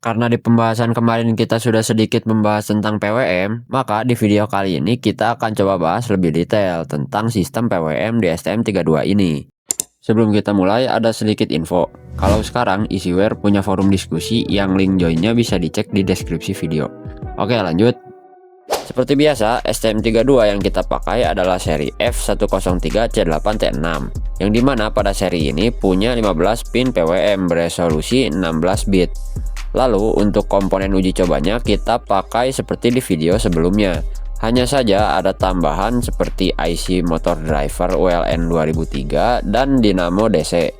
Karena di pembahasan kemarin kita sudah sedikit membahas tentang PWM, maka di video kali ini kita akan coba bahas lebih detail tentang sistem PWM di STM32 ini. Sebelum kita mulai, ada sedikit info. Kalau sekarang Easyware punya forum diskusi yang link joinnya bisa dicek di deskripsi video. Oke, lanjut. Seperti biasa, STM32 yang kita pakai adalah seri F103C8T6, yang dimana pada seri ini punya 15 pin PWM beresolusi 16 bit. Lalu untuk komponen uji cobanya kita pakai seperti di video sebelumnya. Hanya saja ada tambahan seperti IC motor driver ULN 2003 dan dinamo DC.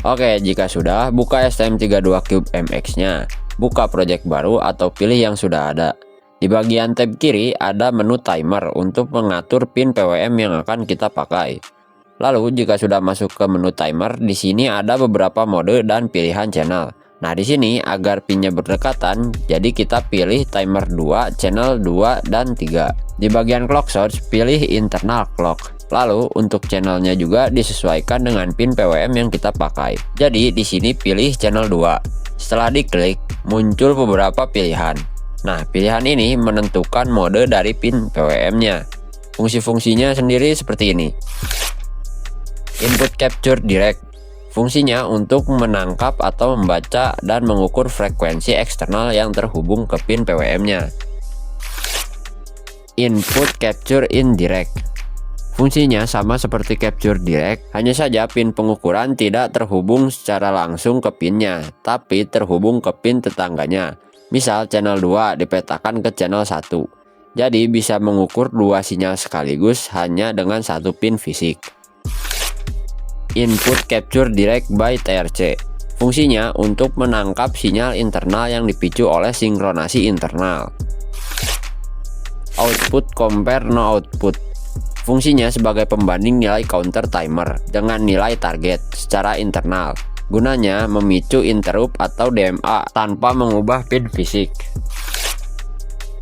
Oke, jika sudah, buka STM32 Cube MX nya, buka project baru atau pilih yang sudah ada. Di bagian tab kiri ada menu timer untuk mengatur pin PWM yang akan kita pakai. Lalu jika sudah masuk ke menu timer, di sini ada beberapa mode dan pilihan channel. Nah, di sini agar pinnya berdekatan, jadi kita pilih timer 2, channel 2 dan 3. Di bagian clock source, pilih internal clock. Lalu untuk channelnya juga disesuaikan dengan pin PWM yang kita pakai. Jadi di sini pilih channel 2. Setelah diklik, muncul beberapa pilihan. Nah, pilihan ini menentukan mode dari pin PWM-nya. Fungsi-fungsinya sendiri seperti ini. Input capture direct. Fungsinya untuk menangkap atau membaca dan mengukur frekuensi eksternal yang terhubung ke pin PWM-nya. Input capture indirect. Fungsinya sama seperti capture direct, hanya saja pin pengukuran tidak terhubung secara langsung ke pinnya, tapi terhubung ke pin tetangganya. Misal channel 2 dipetakan ke channel 1. Jadi bisa mengukur dua sinyal sekaligus hanya dengan satu pin fisik. Input capture direct by TRC. Fungsinya untuk menangkap sinyal internal yang dipicu oleh sinkronasi internal. Output compare no output. Fungsinya sebagai pembanding nilai counter timer dengan nilai target secara internal. Gunanya memicu interrupt atau DMA tanpa mengubah pin fisik.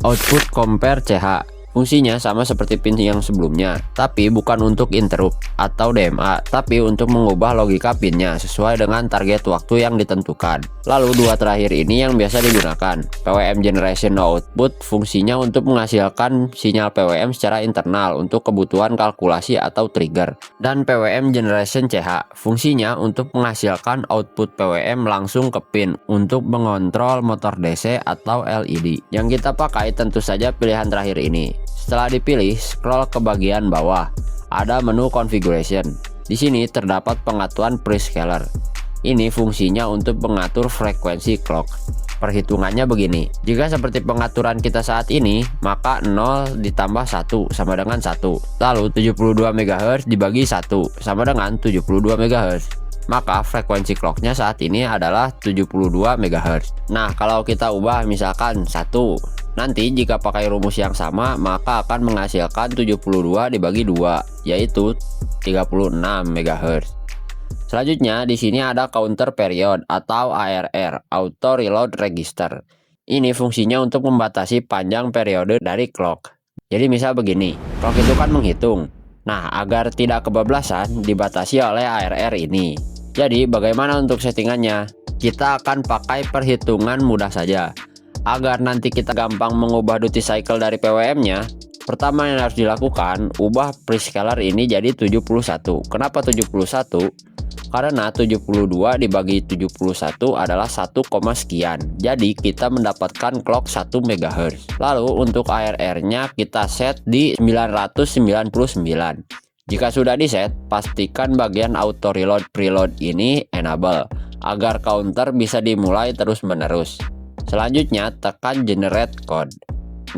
Output compare CH. Fungsinya sama seperti pin yang sebelumnya, tapi bukan untuk interrupt atau DMA, tapi untuk mengubah logika pinnya sesuai dengan target waktu yang ditentukan. Lalu dua terakhir ini yang biasa digunakan. PWM generation no output fungsinya untuk menghasilkan sinyal PWM secara internal untuk kebutuhan kalkulasi atau trigger. Dan PWM generation CH fungsinya untuk menghasilkan output PWM langsung ke pin untuk mengontrol motor DC atau LED. Yang kita pakai tentu saja pilihan terakhir ini. Setelah dipilih, scroll ke bagian bawah. Ada menu configuration. Di sini terdapat pengaturan prescaler. Ini fungsinya untuk mengatur frekuensi clock. Perhitungannya begini. Jika seperti pengaturan kita saat ini, maka 0 ditambah 1 sama dengan 1. Lalu 72 MHz dibagi 1 sama dengan 72 MHz. Maka frekuensi clocknya saat ini adalah 72 MHz. Nah, kalau kita ubah misalkan 1, nanti jika pakai rumus yang sama maka akan menghasilkan 72 dibagi 2, yaitu 36 MHz. Selanjutnya di sini ada counter period atau ARR, auto reload register. Ini fungsinya untuk membatasi panjang periode dari clock. Jadi misal begini, clock itu kan menghitung. Nah, agar tidak kebablasan dibatasi oleh ARR ini. Jadi bagaimana untuk settingannya? Kita akan pakai perhitungan mudah saja. Agar nanti kita gampang mengubah duty cycle dari PWM-nya, pertama yang harus dilakukan, ubah prescaler ini jadi 71. Kenapa 71? Karena 72 dibagi 71 adalah 1, sekian. Jadi kita mendapatkan clock 1 MHz. Lalu untuk ARR-nya kita set di 999. Jika sudah di set, pastikan bagian auto reload preload ini enable agar counter bisa dimulai terus-menerus. Selanjutnya tekan generate code.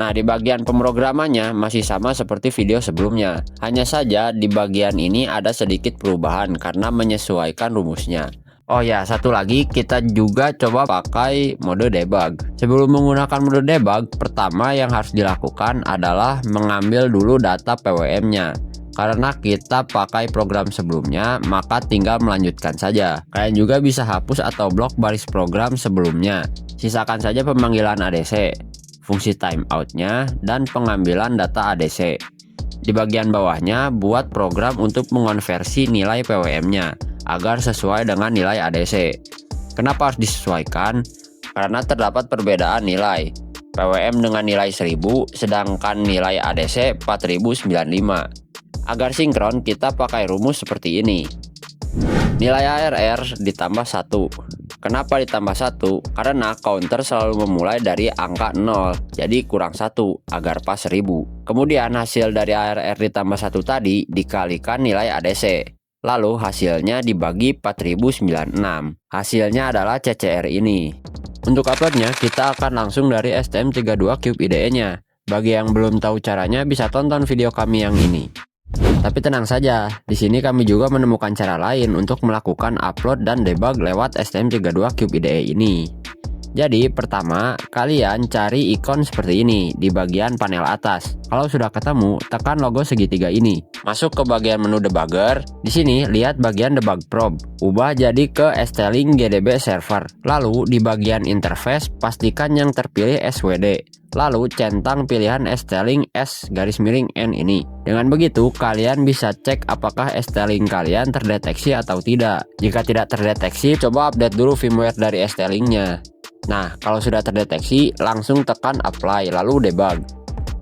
Nah, di bagian pemrogramannya masih sama seperti video sebelumnya. Hanya saja di bagian ini ada sedikit perubahan karena menyesuaikan rumusnya. Oh ya, satu lagi, kita juga coba pakai mode debug. Sebelum menggunakan mode debug, pertama yang harus dilakukan adalah mengambil dulu data PWM-nya. Karena kita pakai program sebelumnya, maka tinggal melanjutkan saja. Kalian juga bisa hapus atau blok baris program sebelumnya. Sisakan saja pemanggilan ADC, fungsi timeout-nya, dan pengambilan data ADC. Di bagian bawahnya, buat program untuk mengonversi nilai PWM-nya agar sesuai dengan nilai ADC. Kenapa harus disesuaikan? karena terdapat perbedaan nilai. PWM dengan nilai 1000 sedangkan nilai ADC 4095. Agar sinkron kita pakai rumus seperti ini. Nilai ARR ditambah 1. Kenapa ditambah 1? Karena counter selalu memulai dari angka 0, jadi kurang 1 agar pas 1000. Kemudian hasil dari ARR ditambah 1 tadi dikalikan nilai ADC. Lalu hasilnya dibagi 4096. Hasilnya adalah CCR ini. Untuk uploadnya kita akan langsung dari STM32 Cube IDE-nya. Bagi yang belum tahu caranya bisa tonton video kami yang ini. Tapi tenang saja, di sini kami juga menemukan cara lain untuk melakukan upload dan debug lewat STM32 Cube IDE ini. Jadi pertama, kalian cari ikon seperti ini di bagian panel atas. Kalau sudah ketemu, tekan logo segitiga ini. Masuk ke bagian menu debugger. Di sini lihat bagian debug probe. Ubah jadi ke ST-Link GDB server. Lalu di bagian interface pastikan yang terpilih SWD. Lalu centang pilihan ST-Link S_N ini. Dengan begitu kalian bisa cek apakah ST-Link kalian terdeteksi atau tidak. Jika tidak terdeteksi, coba update dulu firmware dari ST-Link-nya. Nah, kalau sudah terdeteksi, langsung tekan apply lalu debug.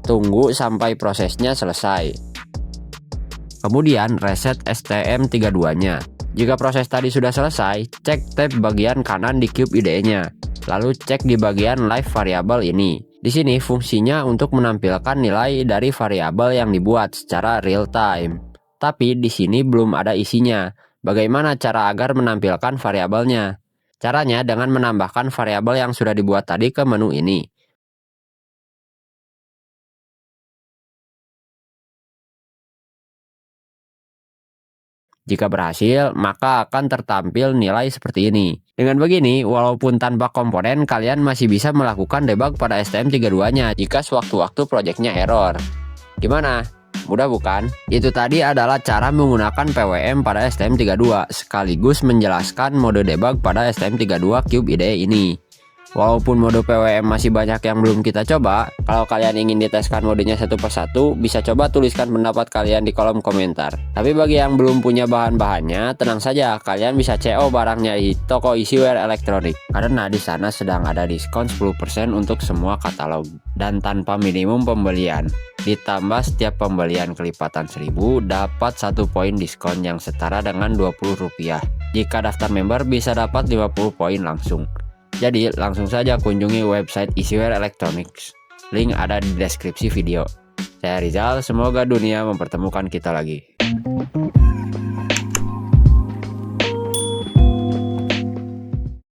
Tunggu sampai prosesnya selesai. Kemudian reset STM32-nya. Jika proses tadi sudah selesai, cek tab bagian kanan di Cube IDE-nya. Lalu cek di bagian live variable ini. Di sini fungsinya untuk menampilkan nilai dari variabel yang dibuat secara real time. Tapi di sini belum ada isinya. Bagaimana cara agar menampilkan variabelnya? Caranya dengan menambahkan variabel yang sudah dibuat tadi ke menu ini. Jika berhasil, maka akan tertampil nilai seperti ini. Dengan begini, walaupun tanpa komponen, kalian masih bisa melakukan debug pada STM32-nya jika sewaktu-waktu projectnya error. Gimana? Mudah bukan? Itu tadi adalah cara menggunakan PWM pada STM32, sekaligus menjelaskan mode debug pada STM32 Cube IDE ini. Walaupun mode PWM masih banyak yang belum kita coba, kalau kalian ingin diteskan modenya satu persatu, bisa coba tuliskan pendapat kalian di kolom komentar. Tapi bagi yang belum punya bahan-bahannya, tenang saja, kalian bisa CO barangnya di toko Easyware Elektronik. Karena di sana sedang ada diskon 10% untuk semua katalog dan tanpa minimum pembelian. Ditambah setiap pembelian kelipatan 1000 dapat 1 poin diskon yang setara dengan Rp20. Jika daftar member bisa dapat 50 poin langsung. Jadi langsung saja kunjungi website Easyware Electronics. Link ada di deskripsi video. Saya Rizal, semoga dunia mempertemukan kita lagi.